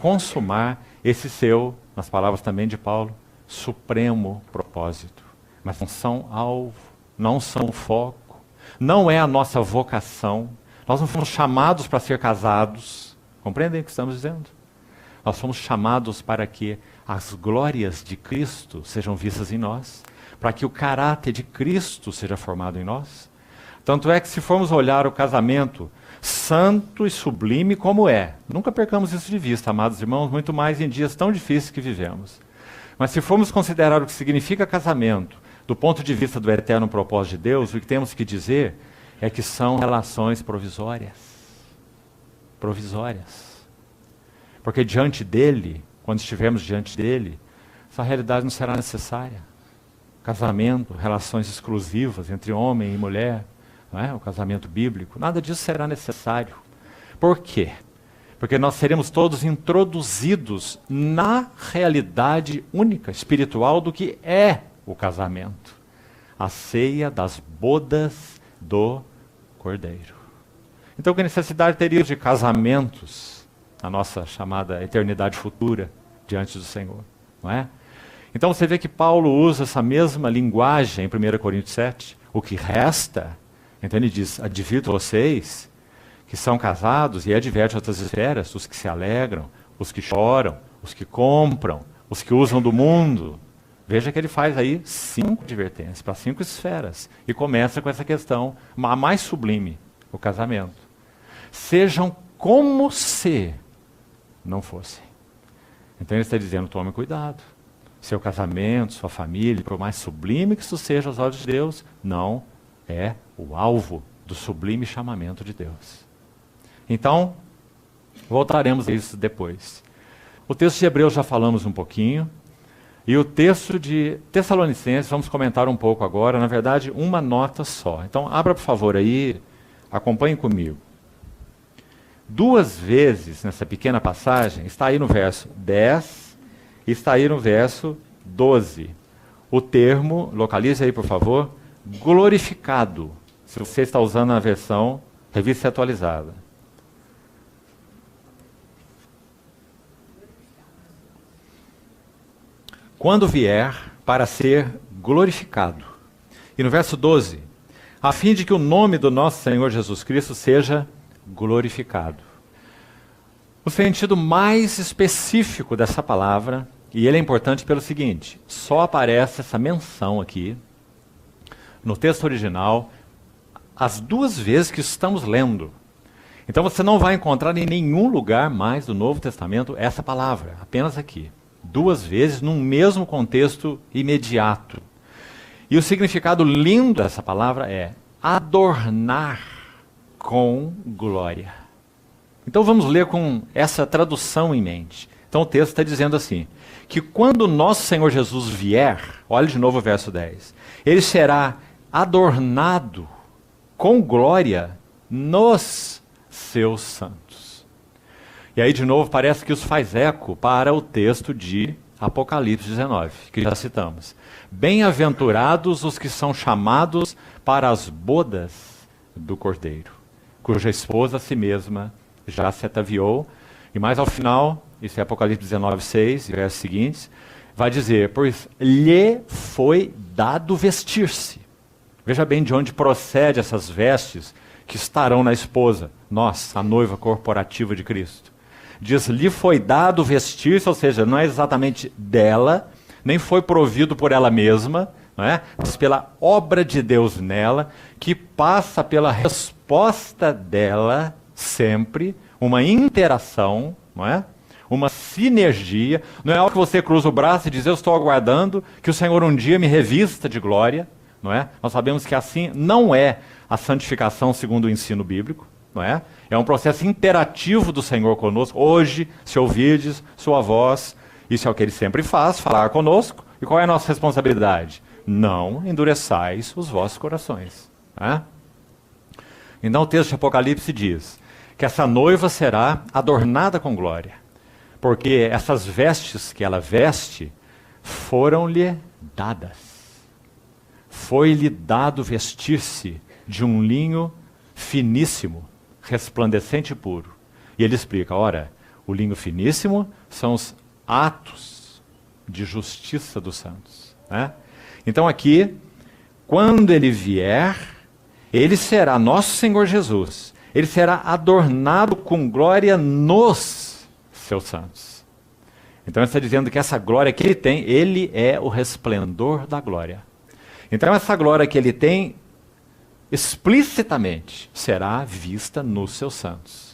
consumar esse seu, nas palavras também de Paulo, supremo propósito. Mas não são alvo, não são foco, não é a nossa vocação. Nós não fomos chamados para ser casados. Compreendem o que estamos dizendo? Nós fomos chamados para que as glórias de Cristo sejam vistas em nós, para que o caráter de Cristo seja formado em nós. Tanto é que se formos olhar o casamento santo e sublime como é, nunca percamos isso de vista, amados irmãos, muito mais em dias tão difíceis que vivemos. Mas se formos considerar o que significa casamento, do ponto de vista do eterno propósito de Deus, o que temos que dizer é que são relações provisórias. Provisórias. Porque diante dele, quando estivermos diante dele, essa realidade não será necessária. Casamento, relações exclusivas entre homem e mulher, não é? O casamento bíblico, nada disso será necessário. Por quê? Porque nós seremos todos introduzidos na realidade única, espiritual, do que é o casamento. A ceia das bodas do Cordeiro. Então, que necessidade teríamos de casamentos na nossa chamada eternidade futura diante do Senhor, não é? Então você vê que Paulo usa essa mesma linguagem em 1 Coríntios 7. O que resta, então ele diz, advirto vocês que são casados, e adverte outras esferas, os que se alegram, os que choram, os que compram, os que usam do mundo. Veja que ele faz aí 5 advertências para 5 esferas. E começa com essa questão, a mais sublime, o casamento. Sejam como se não fossem. Então ele está dizendo, tome cuidado. Seu casamento, sua família, por mais sublime que isso seja aos olhos de Deus, não é o alvo do sublime chamamento de Deus. Então, voltaremos a isso depois. O texto de Hebreus já falamos um pouquinho, e o texto de Tessalonicenses, vamos comentar um pouco agora, na verdade, uma nota só. Então, abra por favor aí, acompanhe comigo. 2 vezes nessa pequena passagem, está aí no verso 10, e está aí no verso 12. O termo, localize aí por favor, glorificado, se você está usando a versão revista atualizada. Quando vier para ser glorificado. E no verso 12, a fim de que o nome do nosso Senhor Jesus Cristo seja glorificado. O sentido mais específico dessa palavra, e ele é importante pelo seguinte, só aparece essa menção aqui, no texto original, as 2 vezes que estamos lendo. Então você não vai encontrar em nenhum lugar mais do Novo Testamento essa palavra, apenas aqui. 2 vezes num mesmo contexto imediato. E o significado lindo dessa palavra é adornar com glória. Então vamos ler com essa tradução em mente. Então o texto está dizendo assim, que quando nosso Senhor Jesus vier, olha de novo o verso 10, ele será adornado com glória nos seus santos. E aí de novo parece que isso faz eco para o texto de Apocalipse 19, que já citamos. Bem-aventurados os que são chamados para as bodas do Cordeiro, cuja esposa a si mesma já se ataviou. E mais ao final, isso é Apocalipse 19, 6, versos seguintes, vai dizer, pois lhe foi dado vestir-se. Veja bem de onde procede essas vestes que estarão na esposa, nós, a noiva corporativa de Cristo. Diz, lhe foi dado vestir-se, ou seja, não é exatamente dela, nem foi provido por ela mesma, não é? Mas pela obra de Deus nela, que passa pela resposta dela sempre, uma interação, não é? Uma sinergia, não é algo que você cruza o braço e diz, eu estou aguardando que o Senhor um dia me revista de glória, não é? Nós sabemos que assim não é a santificação segundo o ensino bíblico, não é? É um processo interativo do Senhor conosco. Hoje, se ouvirdes sua voz, isso é o que ele sempre faz, falar conosco. E qual é a nossa responsabilidade? Não endureçais os vossos corações. Não é? Então o texto de Apocalipse diz que essa noiva será adornada com glória, porque essas vestes que ela veste foram-lhe dadas. Foi-lhe dado vestir-se de um linho finíssimo, resplandecente e puro. E ele explica, ora, O linho finíssimo são os atos de justiça dos santos, né? Então aqui, quando ele vier, ele será, nosso Senhor Jesus, ele será adornado com glória nos seus santos. Então ele está dizendo que essa glória que ele tem, ele é o resplendor da glória. Então essa glória que ele tem, explicitamente, será vista nos seus santos.